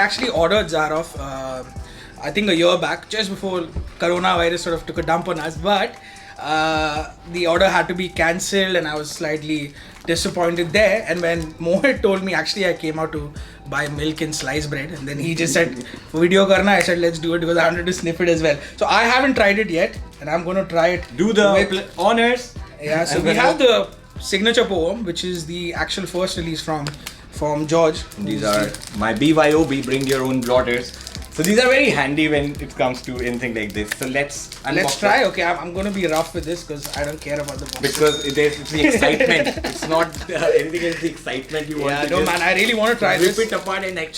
actually ordered Zaroff, I think a year back, just before coronavirus sort of took a dump on us. But the order had to be cancelled, and I was slightly disappointed there. And when Mohit told me, actually, I came out to buy milk and sliced bread, and then he just said, "Video karna," I said, "Let's do it," because I wanted to sniff it as well. So I haven't tried it yet, and I'm going to try it. Do the honors. Yeah, so we have the signature poem, which is the actual first release from George. These are my BYOB, bring your own blotters. So these are very handy when it comes to anything like this. So let's try. Okay, I'm going to be rough with this because I don't care about the box. Because it's the excitement. It's not anything. It's the excitement you want. Yeah, no man, I really want to try this. Rip it apart and like.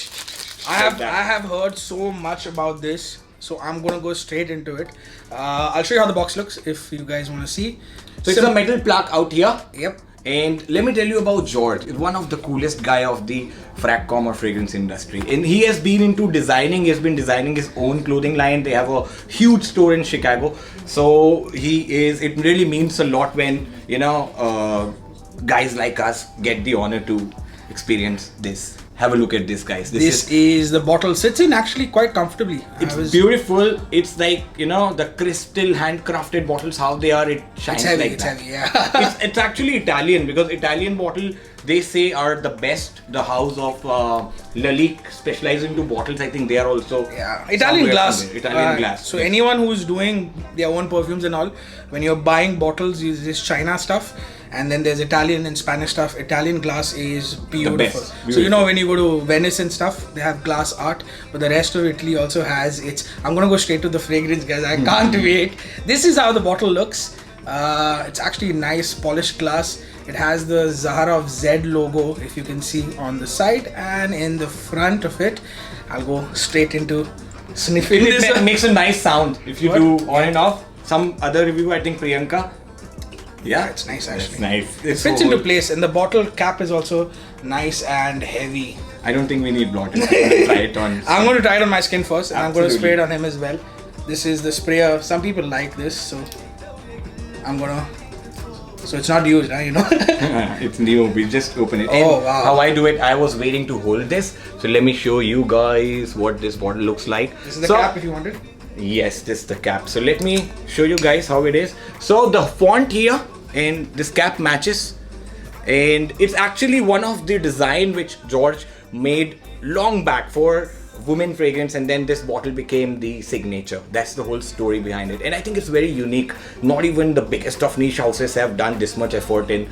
I have heard so much about this, so I'm gonna go straight into it. I'll show you how the box looks if you guys want to see. So it's a metal plaque out here. Yep. And let me tell you about George. He's one of the coolest guy of the fragcom or fragrance industry. And he has been into designing. He has been designing his own clothing line. They have a huge store in Chicago. So it really means a lot when, guys like us get the honor to experience this. Have a look at this, guys. This is the bottle. Sits in actually quite comfortably. It's beautiful. It's like, the crystal handcrafted bottles, how they are, it shines heavy, like it's that. heavy, yeah. It's actually Italian, because Italian bottle, they say, are the best. The house of Lalique specialize into bottles. I think they are also Italian glass. Italian glass. So anyone who's doing their own perfumes and all, when you're buying bottles, use this China stuff. And then there's Italian and Spanish stuff. Italian glass is beautiful. The best. So when you go to Venice and stuff, they have glass art. But the rest of Italy also has its... I'm going to go straight to the fragrance, guys. I can't wait. This is how the bottle looks. It's actually nice polished glass. It has the Zaharoff Z logo, if you can see, on the side. And in the front of it, I'll go straight into sniffing this. It makes a nice sound if you do on and off. Some other review, I think Priyanka. Yeah, it's nice actually. It's nice. It fits into place, and the bottle cap is also nice and heavy. I don't think we need blotters. I'm going to try it on. I'm going to try it on my skin first, and Absolutely. I'm going to spray it on him as well. This is the sprayer. Some people like this, so I'm gonna. So it's not used, It's new. We just open it. Oh, and wow. How I do it, I was waiting to hold this. So let me show you guys what this bottle looks like. This is the cap if you want it. Yes, this is the cap. So let me show you guys how it is. So the font here and this cap matches, and it's actually one of the design which George made long back for women fragrance, and then this bottle became the signature. That's the whole story behind it, and I think it's very unique. Not even the biggest of niche houses have done this much effort in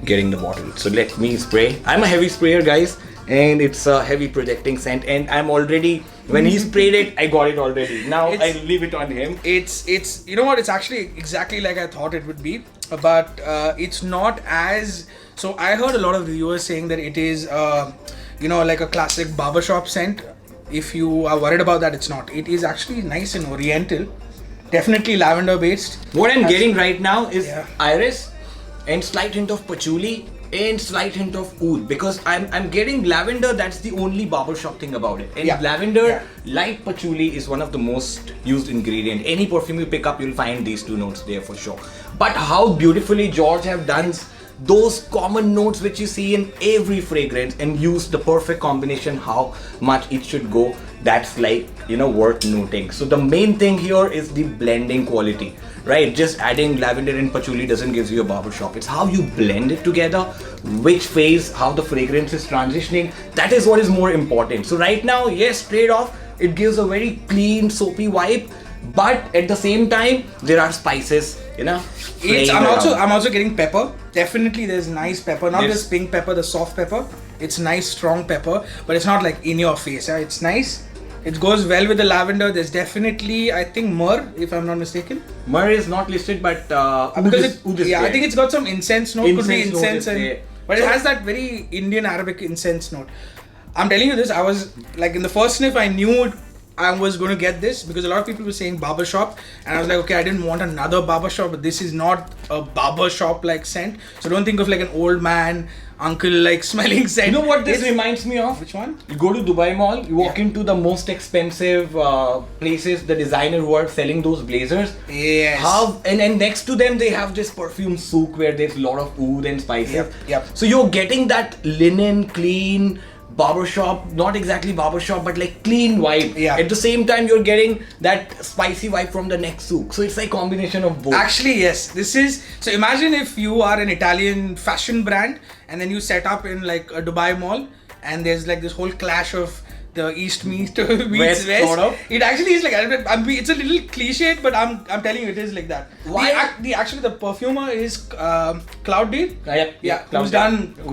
getting the bottle. So let me spray. I'm a heavy sprayer, guys, and it's a heavy projecting scent, and I'm already, when he sprayed it, I got it already. Now I leave it on him. It's you know what, it's actually exactly like I thought it would be, but it's not as... So I heard a lot of reviewers saying that it is like a classic barbershop scent. If you are worried about that, it's not. It is actually nice and oriental, definitely lavender based. What I'm getting right now is Yeah. iris and slight hint of patchouli and slight hint of oud, because I'm getting lavender. That's the only barbershop thing about it. And lavender, light patchouli is one of the most used ingredient. Any perfume you pick up, you'll find these two notes there for sure. But how beautifully George have done those common notes which you see in every fragrance and use the perfect combination, how much it should go, that's like, worth noting. So the main thing here is the blending quality, right? Just adding lavender and patchouli doesn't give you a barbershop. It's how you blend it together, which phase, how the fragrance is transitioning. That is what is more important. So right now, yes, straight off, it gives a very clean, soapy vibe. But at the same time, there are spices, I'm also getting pepper. Definitely there's nice pepper. Not this pink pepper, the soft pepper. It's nice, strong pepper, but it's not like in your face. Yeah? It's nice. It goes well with the lavender. There's definitely, I think, myrrh, if I'm not mistaken. Myrrh is not listed, but because I think it's got some incense note. Could be incense, but it has that very Indian Arabic incense note. I'm telling you this. I was like, in the first sniff, I knew I was going to get this because a lot of people were saying barbershop, and I was like, okay, I didn't want another barbershop, but this is not a barbershop like scent. So don't think of like an old man, uncle like smelling scent. You know what this reminds me of? Which one? You go to Dubai Mall, you walk into the most expensive places, the designer who are selling those blazers. Yes. And next to them they have this perfume souk where there's a lot of oud and spices. Yep. So you're getting that linen, clean, barbershop, not exactly barbershop, but like clean vibe. Yeah. At the same time, you're getting that spicy vibe from the next souk. So it's like combination of both. Actually, yes. This is so. Imagine if you are an Italian fashion brand and then you set up in like a Dubai mall, and there's like this whole clash of the East meets West. Sort of. It actually is like it's a little cliched, but I'm telling you, it is like that. Why? Actually the perfumer is Cloud Deep. Yeah.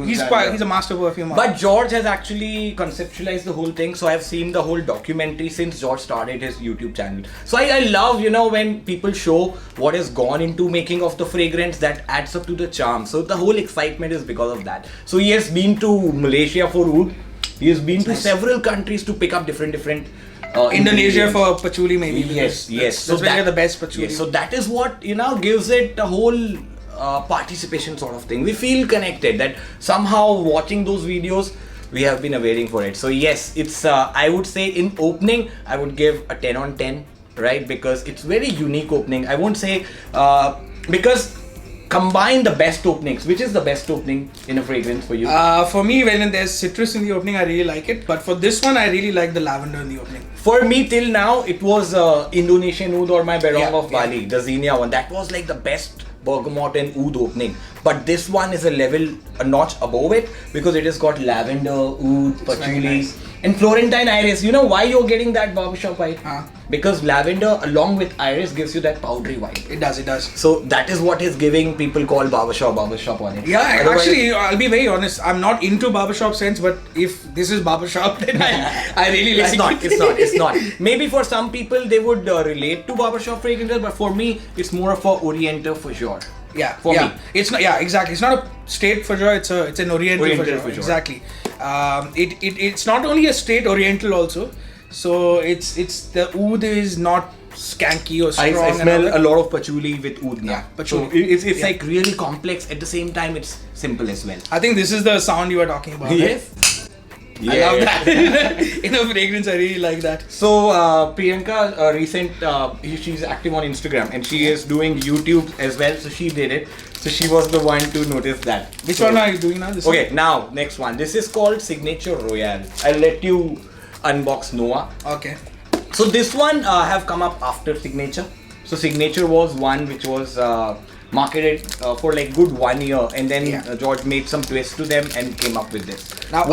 He's a master perfumer. But George has actually conceptualized the whole thing. So I've seen the whole documentary since George started his YouTube channel. So I love, when people show what has gone into making of the fragrance, that adds up to the charm. So the whole excitement is because of that. So he has been to Malaysia for oud. He has been to several countries to pick up different Indonesia for patchouli maybe. Yes. That's where the best patchouli. Yes, so that is what gives it a whole participation sort of thing. We feel connected that somehow watching those videos we have been waiting for it. So yes, it's I would say in opening I would give a 10 on 10, right? Because it's very unique opening. I won't say because combine the best openings. Which is the best opening in a fragrance for you? For me, when there's citrus in the opening, I really like it. But for this one, I really like the lavender in the opening. For me, till now, it was Indonesian oud or my Berong of Bali, the Xenia one. That was like the best bergamot and oud opening. But this one is a notch above it because it has got lavender, oud, patchouli, nice. And Florentine iris. You know why you're getting that barbershop vibe? Because lavender along with iris gives you that powdery vibe. It does. So that is what is giving people call barbershop on it. Yeah, actually, I'll be very honest. I'm not into barbershop scents, but if this is barbershop, then I really like it. It's not. Maybe for some people they would relate to barbershop fragrances, but for me, it's more of a oriental for sure. Yeah, for me, it's not. Yeah, exactly. It's not a straight for sure. It's an oriental for sure. Exactly. It's not only a straight oriental also. So it's the oud is not skanky or strong. I smell a lot of patchouli with oud now. Yeah, patchouli. So it's like really complex. At the same time, it's simple as well. I think this is the sound you were talking about. Yes. Right? I love that. In a fragrance, I really like that. So Priyanka, she's active on Instagram and she is doing YouTube as well. So she did it. So she was the one to notice that. Which one are you doing now? Now next one. This is called Signature Royale. I'll let you unbox Noah. Okay. So this one have come up after Signature. So Signature was one which was marketed for like good 1 year, and then George made some twists to them and came up with this. Now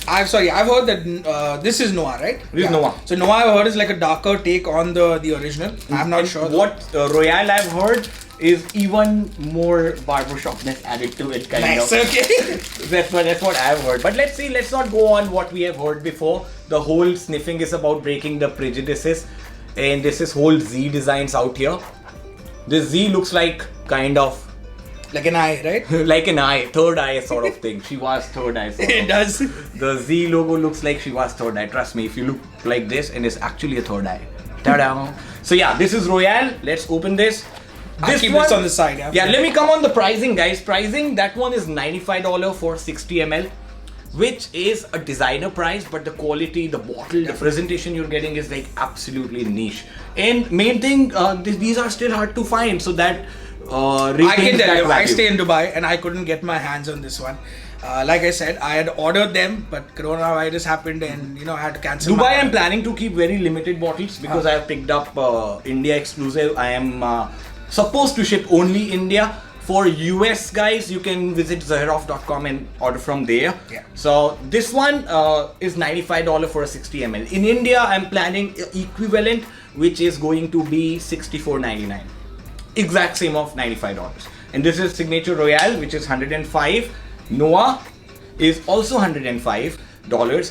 I've heard that this is Noah, right? This is Noah. So Noah I've heard is like a darker take on the original. I'm not sure. What Royale I've heard is even more barbershopness added to it, kind of. Okay. That's what I've heard. But let's see. Let's not go on what we have heard before. The whole sniffing is about breaking the prejudices, and this is whole Z designs out here. This Z looks like kind of like an eye, right? Like an eye, third eye sort of thing. She was third eye. It does. The Z logo looks like she was third eye. Trust me, if you look like this, and it's actually a third eye. Ta-da! So yeah, this is Royale. Let's open this. I'll keep this on the side. Yeah, let me come on the pricing, guys. Pricing, that one is $95 for 60 ml, which is a designer price, but the quality, the bottle, the presentation you're getting is like absolutely niche. And main thing, these are still hard to find, so that I can tell you, I stay in Dubai and I couldn't get my hands on this one. Like I said, I had ordered them, but coronavirus happened and I had to cancel. Dubai, I'm planning to keep very limited bottles because I have picked up India exclusive. I am supposed to ship only India. For US guys, you can visit Zahiroff.com and order from there. Yeah. So this one is $95 for a 60 ml. In India, I'm planning equivalent, which is going to be $64.99. Exact same of $95. And this is Signature Royale, which is $105. Noah is also $105.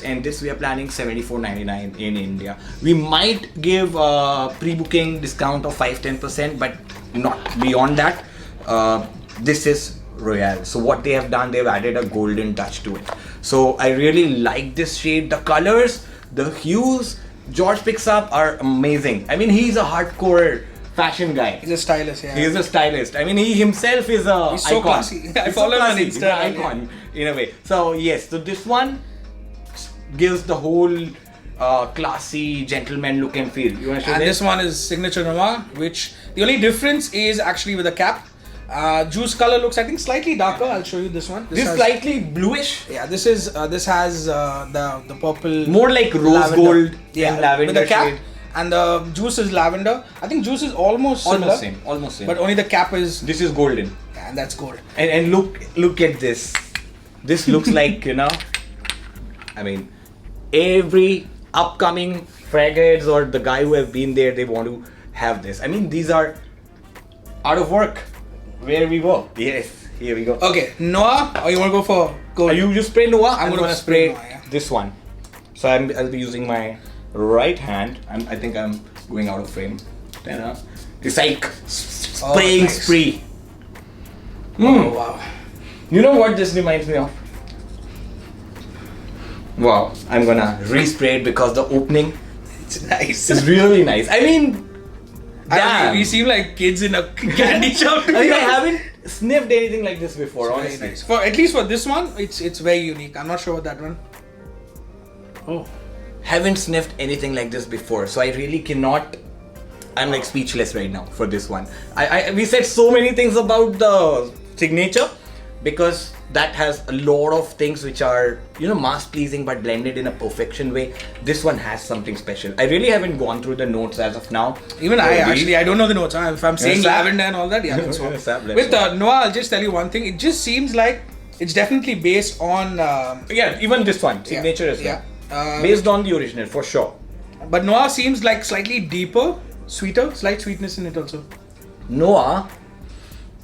And this we are planning $74.99 in India. We might give pre-booking discount of 5-10%, but not beyond that. This is Royale. So what they have done, they've added a golden touch to it. So I really like this shade. The colors, the hues George picks up are amazing. I mean, he's a hardcore fashion guy. He's a stylist, yeah. He's a stylist. I mean, he himself is a He's so icon. classy. I follow him on Instagram. He's an icon in a way. So yes, so this one gives the whole classy gentleman look and feel. You want to show this one is Signature Noir, which the only difference is actually with the cap. Juice color looks, I think, slightly darker. I'll show you this one. This has, slightly bluish. Yeah, this has the purple. More like rose lavender. gold Yeah, and lavender with the cap. shade. And the juice is lavender. I think juice is almost similar. Almost same. But only the cap is. This is golden. Yeah, and that's gold. And look at this. This looks like, I mean, every upcoming fragheads or the guy who have been there, they want to have this. I mean, these are out of work. Where we go? Yes, here we go. Okay, Noah, or you want to go for gold? You spray Noah? I'm gonna spray Noah, yeah. this one. So I'll be using my right hand. I think I'm going out of frame. It's like spraying nice. spree. Oh, wow. You know what this reminds me of? Wow, I'm gonna respray it because the opening It's nice. is really nice. I mean, damn. We seem like kids in a candy shop. I haven't sniffed anything like this before, Very honestly. nice. For at least for this one, it's very unique. I'm not sure what that one. Oh. Haven't sniffed anything like this before, so I really cannot. I'm like speechless right now for this one. We said so many things about the signature because that has a lot of things which are mass pleasing but blended in a perfection way. This one has something special. I really haven't gone through the notes as of now. Even I don't know the notes. If I'm saying lavender and all that, yeah. That's what. With Noah, I'll just tell you one thing. It just seems like it's definitely based on. Even this one signature as well. Based on the original for sure. But Noah seems like slightly deeper, sweeter, slight sweetness in it also. Noah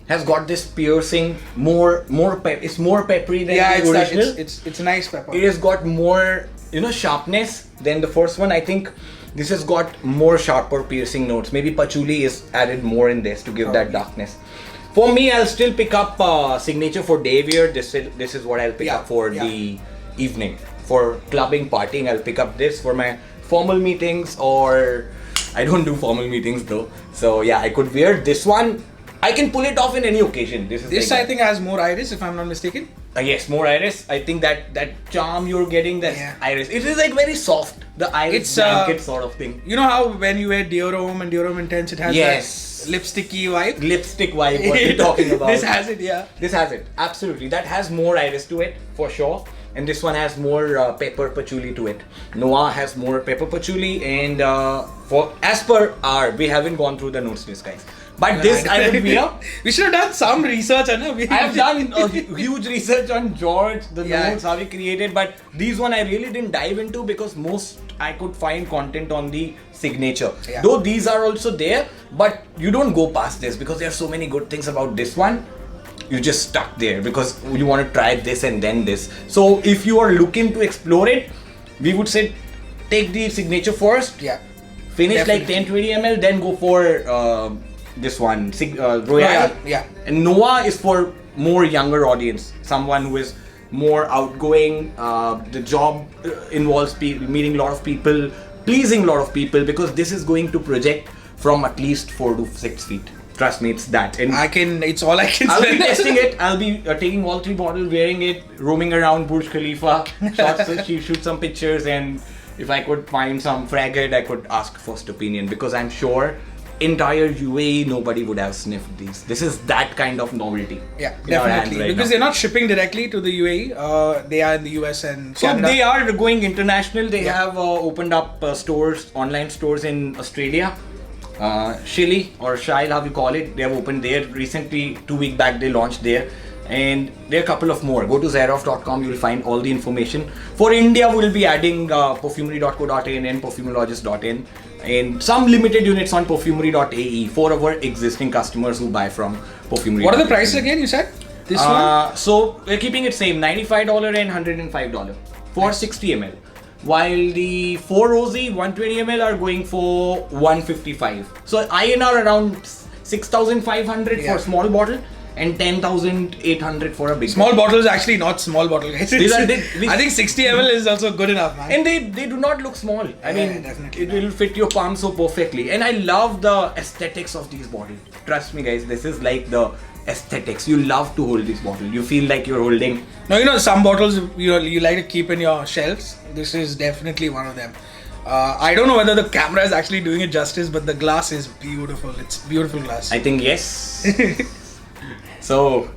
has got this piercing, it's more peppery than the original. It's a nice pepper. It has got more, sharpness than the first one. I think this has got more sharper piercing notes. Maybe patchouli is added more in this to give that darkness. For me, I'll still pick up signature for day wear. This is what I'll pick up for the evening. For clubbing, partying, I'll pick up this. For my formal meetings, or I don't do formal meetings though. So yeah, I could wear this one. I can pull it off in any occasion. This I think has more iris, if I'm not mistaken. Yes, more iris. I think that charm you're getting, that iris. It is like very soft. The iris blanket sort of thing. You know how when you wear Dior and Dior Intense, it has that lipsticky vibe? Lipstick vibe, what you're talking about. This has it, yeah. This has it, absolutely. That has more iris to it, for sure. And this one has more pepper patchouli to it. Noah has more pepper patchouli, and as per our, we haven't gone through the notes list, guys. But this I would wear. We should have done some research, I have done a huge research on George, the notes, how he created, but these one I really didn't dive into because most I could find content on the signature. Yeah. Though these are also there, but you don't go past this because there are so many good things about this one. You just stuck there because you want to try this and then this. So if you are looking to explore it, we would say take the signature first. Yeah. Finish definitely. Like 10-20 ml, then go for this one, Royale. Yeah. And Noah is for more younger audience, someone who is more outgoing. The job involves meeting a lot of people, pleasing a lot of people, because this is going to project from at least 4 to 6 feet. Trust me, it's that. And it's all I can I'll be testing it. I'll be taking all 3 bottles, wearing it, roaming around Burj Khalifa, shoot some pictures, and if I could find some fragment, I could ask first opinion, because I'm sure entire UAE nobody would have sniffed these. This is that kind of novelty. Yeah, definitely. Because they're not shipping directly to the UAE. They are in the US and Canada. So they are going international. They have opened up stores, online stores in Australia. Shili or Shile, how you call it, they have opened there recently. 2 weeks back they launched there, and there are a couple of more. Go to Zaroff.com, you will find all the information. For India, we'll be adding perfumery.co.in and perfumologist.in, and some limited units on perfumery.ae for our existing customers who buy from perfumery. What are the prices again, you said? This one? So we're keeping it same, $95 and $105 for 60 ml. While the 4 Rosy 120 ml are going for 155. So INR around 6,500 for small bottle and 10,800 for a big small bottle is actually not small bottle, guys. I think 60 ml is also good enough, man. And they do not look small. I mean, definitely it will fit your palm so perfectly. And I love the aesthetics of these bottles. Trust me, guys, this is like the aesthetics. You love to hold this bottle. You feel like you're holding. No, some bottles you like to keep in your shelves. This is definitely one of them. I don't know whether the camera is actually doing it justice, but the glass is beautiful. It's beautiful glass. I think yes. So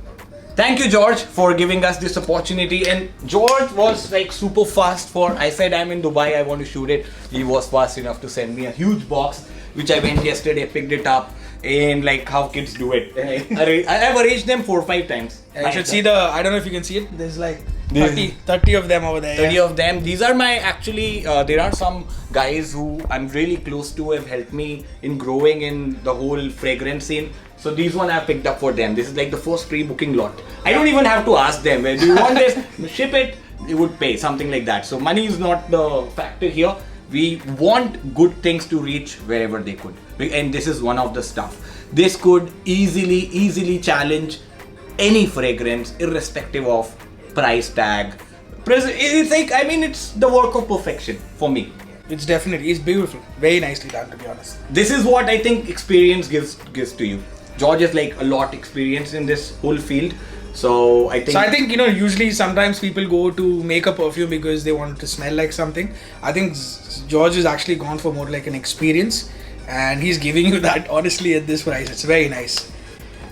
thank you, George, for giving us this opportunity. And George was like super fast for, I said I'm in Dubai, I want to shoot it. He was fast enough to send me a huge box, which I went yesterday, picked it up, and like how kids do it. I've arranged them 4 or 5 times. Yeah, you should see the, I don't know if you can see it, there's like 30 of them over there. 30 of them. These are my actually, there are some guys who I'm really close to, have helped me in growing in the whole fragrance scene. So these one I picked up for them. This is like the first pre-booking lot. I don't even have to ask them, do you want this? Ship it, they would pay, something like that. So money is not the factor here. We want good things to reach wherever they could. And this is one of the stuff. This could easily challenge any fragrance irrespective of price tag. It's like, I mean, it's the work of perfection for me. It's definitely, it's beautiful. Very nicely done, to be honest. This is what I think experience gives to you. George is like a lot experienced in this whole field. So I think, you know, usually sometimes people go to make a perfume because they want to smell like something. I think George has actually gone for more like an experience, and he's giving you that honestly at this price. It's very nice.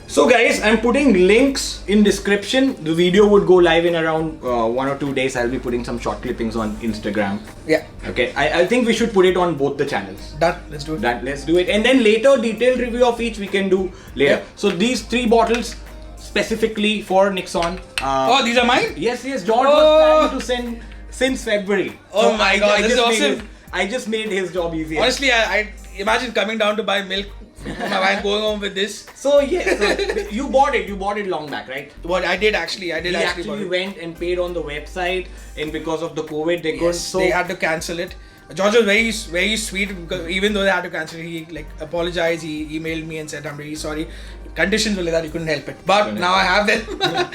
So guys, I'm putting links in description. The video would go live in around 1 or 2 days. I'll be putting some short clippings on Instagram. Yeah. Okay. I think we should put it on both the channels. Done. Let's do it. Done. Let's do it. And then later, detailed review of each we can do later. Yeah. So these 3 bottles specifically for Nixon. Oh, these are mine? Yes. George was planning to send since February. Oh my God, this is awesome. I just made his job easier. Honestly, I imagine coming down to buy milk for my wife, going home with this. So yes, so you bought it long back, right? What I did actually He actually went and paid on the website, and because of the COVID, they couldn't. So they had to cancel it. George was very sweet, because even though they had to cancel it, he like apologized. He emailed me and said, "I'm really sorry. Conditions were like that. You couldn't help it. But now I have them."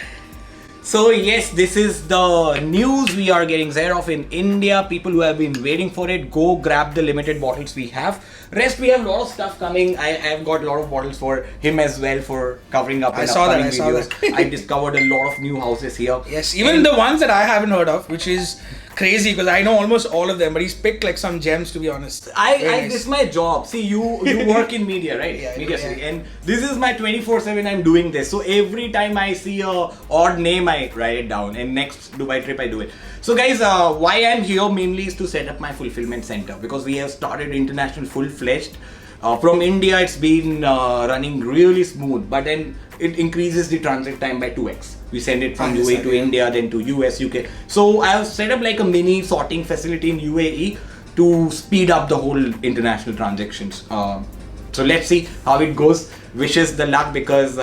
So yes, this is the news we are getting there of in India. People who have been waiting for it, go grab the limited bottles we have. Rest, we have a lot of stuff coming. I have got a lot of bottles for him as well for covering up in upcoming videos. I discovered a lot of new houses here. Yes, even the ones that I haven't heard of, which is crazy because I know almost all of them, but he's picked like some gems, to be honest. This is my job. See, you work in media, right? Yeah, media city, and this is my 24/7. I'm doing this, so every time I see a odd name, I write it down, and next Dubai trip I do it. So guys, why I'm here mainly is to set up my fulfillment center, because we have started international full-fledged. From India, it's been running really smooth, but then it increases the transit time by 2x. We send it from UAE to India, then to US, UK. So I have set up like a mini sorting facility in UAE to speed up the whole international transactions. So let's see how it goes. Wishes the luck, because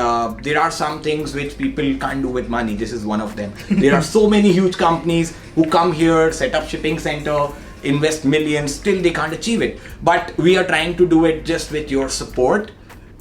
there are some things which people can't do with money. This is one of them. There are so many huge companies who come here, set up shipping center, invest millions, still they can't achieve it. But we are trying to do it just with your support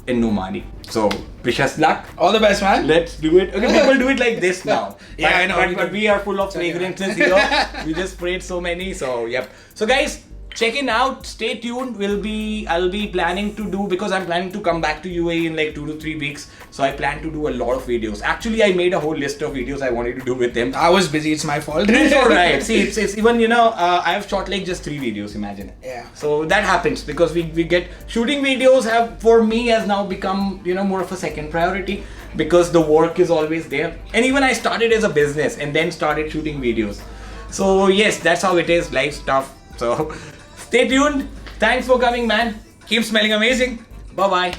and no money. So wish us luck. All the best, man. Let's do it. Okay, people do it like this now. Yeah, I know. But we are full of fragrances here. We just sprayed so many. So yep. So guys, check it out. Stay tuned. I'll be planning to do, because I'm planning to come back to UAE in like 2 to 3 weeks. So I plan to do a lot of videos. Actually, I made a whole list of videos I wanted to do with them. I was busy. It's my fault. It's alright. See, it's even, I have shot like just 3 videos, imagine it. Yeah. So that happens because we get shooting videos for me has now become, more of a second priority, because the work is always there. And even I started as a business and then started shooting videos. So yes, that's how it is, life stuff. So stay tuned. Thanks for coming, man. Keep smelling amazing. Bye-bye.